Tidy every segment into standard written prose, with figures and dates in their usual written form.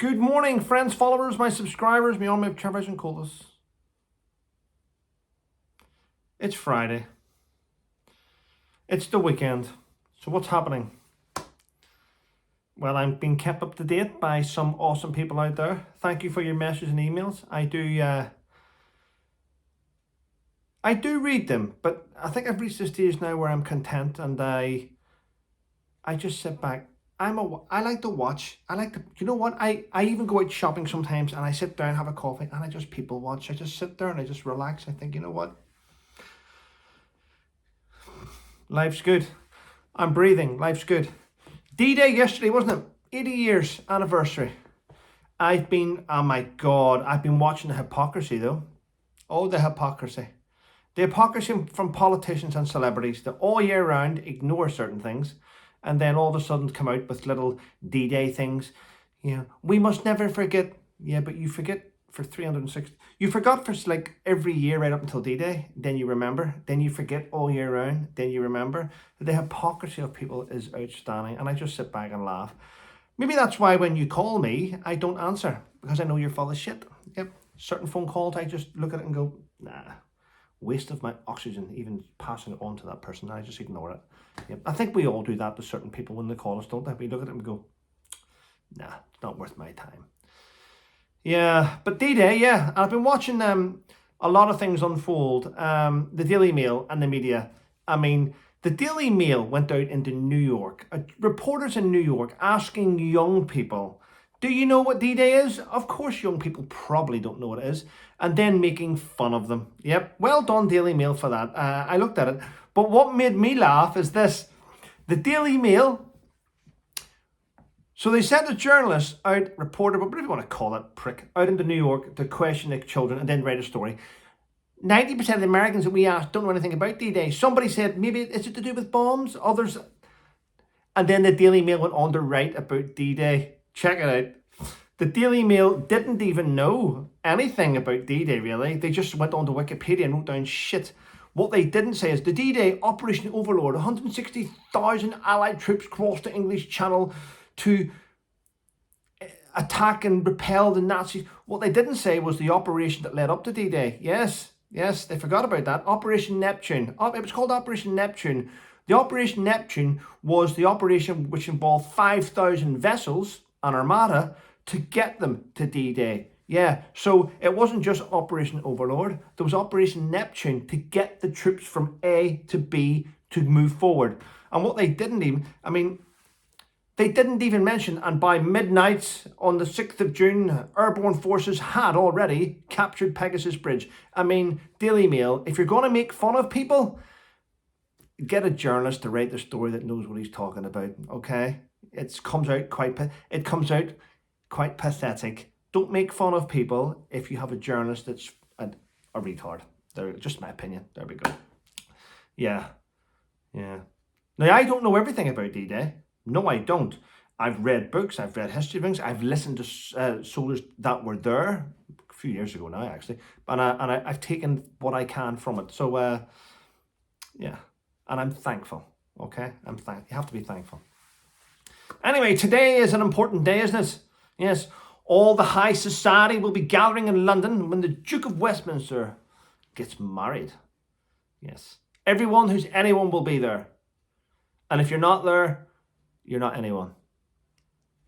Good morning, friends, followers, my subscribers, me on my television callers. It's Friday. It's the weekend. So what's happening? Well, I'm being kept up to date by some awesome people out there. Thank you for your messages and emails. I do read them, but I think I've reached a stage now where I'm content and I just sit back. I like to watch. You know what? I even go out shopping sometimes and I sit down, have a coffee, and I just people watch. I just sit there and I just relax. I think, you know what? Life's good. I'm breathing. Life's good. D-Day yesterday, wasn't it? 80 years anniversary. Oh my God, I've been watching the hypocrisy though. Oh, the hypocrisy. The hypocrisy from politicians and celebrities that all year round ignore certain things and then all of a sudden come out with little D-Day things. You know, we must never forget. Yeah, but you forget for 360. You forgot for like every year right up until D-Day. Then you remember. Then you forget all year round. Then you remember. The hypocrisy of people is outstanding. And I just sit back and laugh. Maybe that's why when you call me, I don't answer. Because I know you're full of shit. Yep. Certain phone calls, I just look at it and go, nah. Waste of my oxygen, even passing it on to that person. I just ignore it. Yep. I think we all do that to certain people when they call us, don't they? We look at it and go, nah, it's not worth my time. Yeah, but D-Day, yeah. I've been watching a lot of things unfold. The Daily Mail and the media. I mean, the Daily Mail went out into New York. Reporters in New York asking young people, do you know what D-Day is? Of course young people probably don't know what it is. And then making fun of them. Yep, well done Daily Mail for that. I looked at it. But what made me laugh is this. The Daily Mail, so they sent a journalist out, reporter, whatever you want to call it, prick, out into New York to question the children and then write a story. 90% of the Americans that we asked don't know anything about D-Day. Somebody said, maybe is it to do with bombs? Others. And then the Daily Mail went on to write about D-Day. Check it out. The Daily Mail didn't even know anything about D-Day, really. They just went on to Wikipedia and wrote down shit. What they didn't say is the D-Day Operation Overlord, 160,000 Allied troops crossed the English Channel to attack and repel the Nazis. What they didn't say was the operation that led up to D-Day. Yes, they forgot about that. Operation Neptune. It was called Operation Neptune. The Operation Neptune was the operation which involved 5,000 vessels, an armada, to get them to D-Day. Yeah, so it wasn't just Operation Overlord. There was Operation Neptune to get the troops from A to B to move forward. And what they didn't even mention, and by midnight on the 6th of June, airborne forces had already captured Pegasus Bridge. I mean, Daily Mail, if you're going to make fun of people, get a journalist to write the story that knows what he's talking about, okay? It comes out quite pathetic. Don't make fun of people if you have a journalist that's a retard. Just my opinion. There we go. Yeah. Now, I don't know everything about D-Day. No, I don't. I've read books. I've read history things. I've listened to soldiers that were there a few years ago now, actually. And I've taken what I can from it. So, yeah. And I'm thankful. Okay? You have to be thankful. Anyway, today is an important day, isn't it? Yes. All the high society will be gathering in London when the Duke of Westminster gets married. Yes. Everyone who's anyone will be there. And if you're not there, you're not anyone.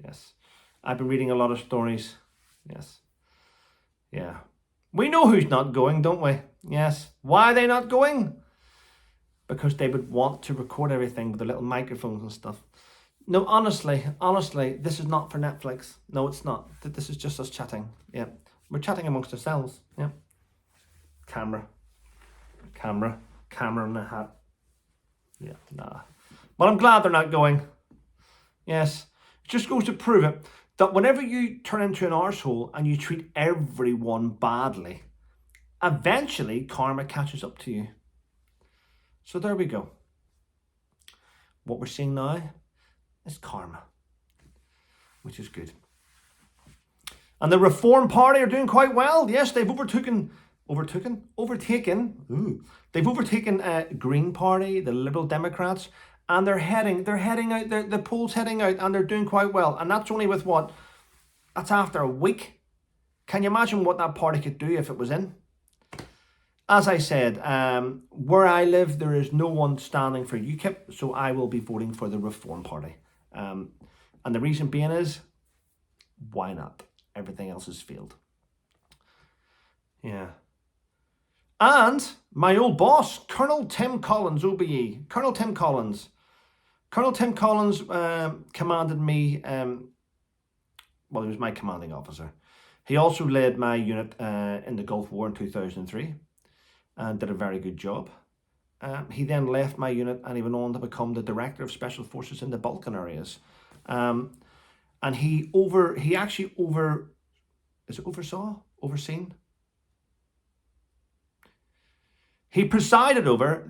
Yes. I've been reading a lot of stories. Yes. Yeah. We know who's not going, don't we? Yes. Why are they not going? Because they would want to record everything with the little microphones and stuff. No, honestly, this is not for Netflix. No, it's not. This is just us chatting. Yeah. We're chatting amongst ourselves. Yeah. Camera in the hat. Yeah, nah. But I'm glad they're not going. Yes. It just goes to prove it that whenever you turn into an arsehole and you treat everyone badly, eventually karma catches up to you. So there we go. What we're seeing now is karma, which is good. And the Reform Party are doing quite well. Yes, they've overtaken. They've overtaken Green Party, the Liberal Democrats, and they're heading out. The polls heading out, and they're doing quite well. And that's only with what That's after a week. Can you imagine what that party could do if it was in? As I said, where I live, there is no one standing for UKIP, so I will be voting for the Reform Party. And the reason being is, why not? Everything else has failed. Yeah. And my old boss, Colonel Tim Collins, OBE. Colonel Tim Collins commanded me, well, he was my commanding officer. He also led my unit in the Gulf War in 2003 and did a very good job. He then left my unit and he went on to become the Director of Special Forces in the Balkan areas. And he presided over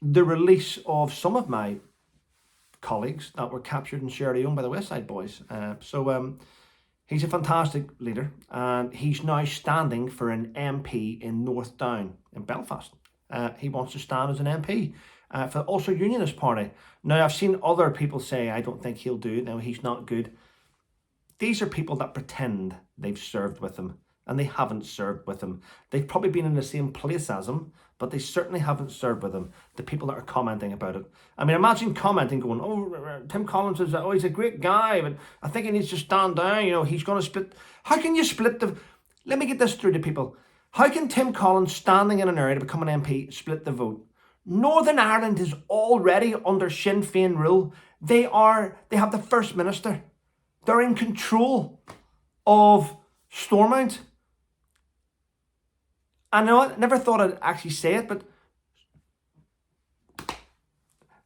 the release of some of my colleagues that were captured in Sierra Leone by the West Side Boys. He's a fantastic leader, and he's now standing for an MP in North Down in Belfast. He wants to stand as an MP for the Ulster Unionist Party. Now, I've seen other people say, I don't think he'll do it. No, he's not good. These are people that pretend they've served with him, and they haven't served with him. They've probably been in the same place as him, but they certainly haven't served with him. The people that are commenting about it. I mean, imagine commenting going, oh, Tim Collins is, oh, he's a great guy, but I think he needs to stand down. You know, he's going to split. How can you split the... Let me get this through to people. How can Tim Collins, standing in an area to become an MP, split the vote? Northern Ireland is already under Sinn Féin rule. They have the First Minister. They're in control of Stormont. I know, I never thought I'd actually say it, but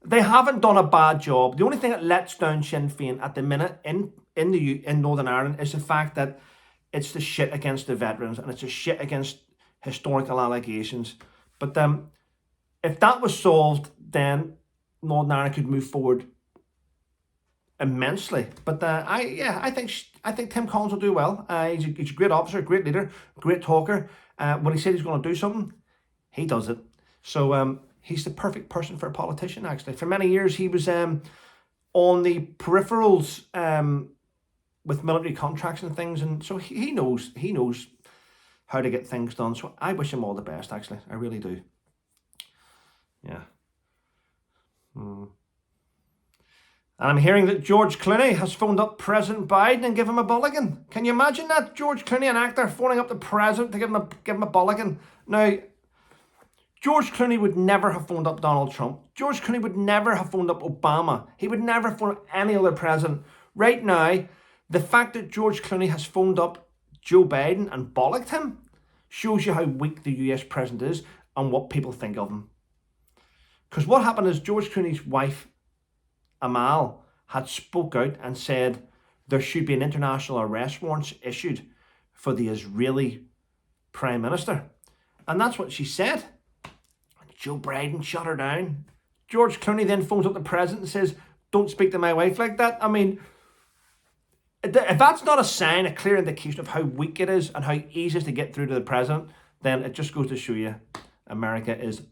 they haven't done a bad job. The only thing that lets down Sinn Féin at the minute in Northern Ireland is the fact that it's the shit against the veterans and it's a shit against historical allegations. But if that was solved, then Northern Ireland could move forward immensely. But I think Tim Collins will do well. He's a great officer, great leader, great talker. When he said he's going to do something, he does it. So he's the perfect person for a politician, actually. For many years, he was on the peripherals with military contracts and things, and so he knows how to get things done. So I wish him all the best, actually. I really do. Yeah. And I'm hearing that George Clooney has phoned up President Biden and give him a mulligan. Can you imagine that? George Clooney, an actor, phoning up the president to give him a mulligan. Now, George Clooney would never have phoned up Donald Trump. George Clooney would never have phoned up Obama. He would never phone up any other president. Right now, the fact that George Clooney has phoned up Joe Biden and bollocked him shows you how weak the US president is and what people think of him. Because what happened is George Clooney's wife, Amal, had spoke out and said there should be an international arrest warrant issued for the Israeli Prime Minister. And that's what she said. Joe Biden shut her down. George Clooney then phones up the president and says, don't speak to my wife like that. I mean, if that's not a sign, a clear indication of how weak it is and how easy it is to get through to the president, then it just goes to show you America is...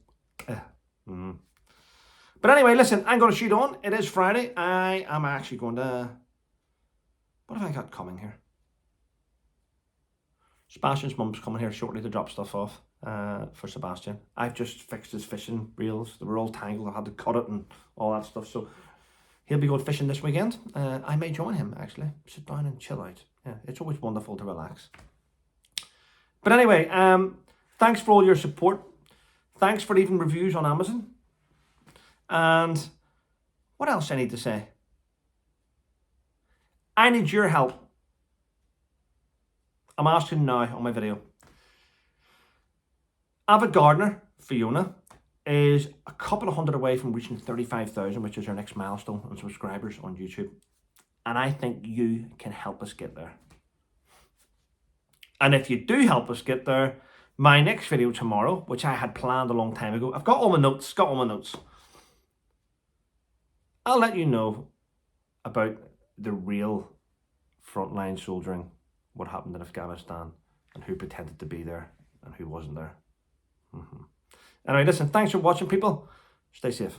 But anyway, listen, I'm going to shoot on. It is Friday. I am actually going to... What have I got coming here? Sebastian's mum's coming here shortly to drop stuff off for Sebastian. I've just fixed his fishing reels. They were all tangled. I had to cut it and all that stuff. So he'll be going fishing this weekend. I may join him, actually. Sit down and chill out. Yeah, it's always wonderful to relax. But anyway, thanks for all your support. Thanks for leaving reviews on Amazon. And what else I need to say? I need your help. I'm asking now on my video. Avid Gardener, Fiona, is a couple of hundred away from reaching 35,000, which is our next milestone on subscribers on YouTube. And I think you can help us get there. And if you do help us get there, my next video tomorrow, which I had planned a long time ago, I've got all my notes, I'll let you know about the real frontline soldiering, what happened in Afghanistan, and who pretended to be there and who wasn't there. Anyway, listen, thanks for watching, people. Stay safe.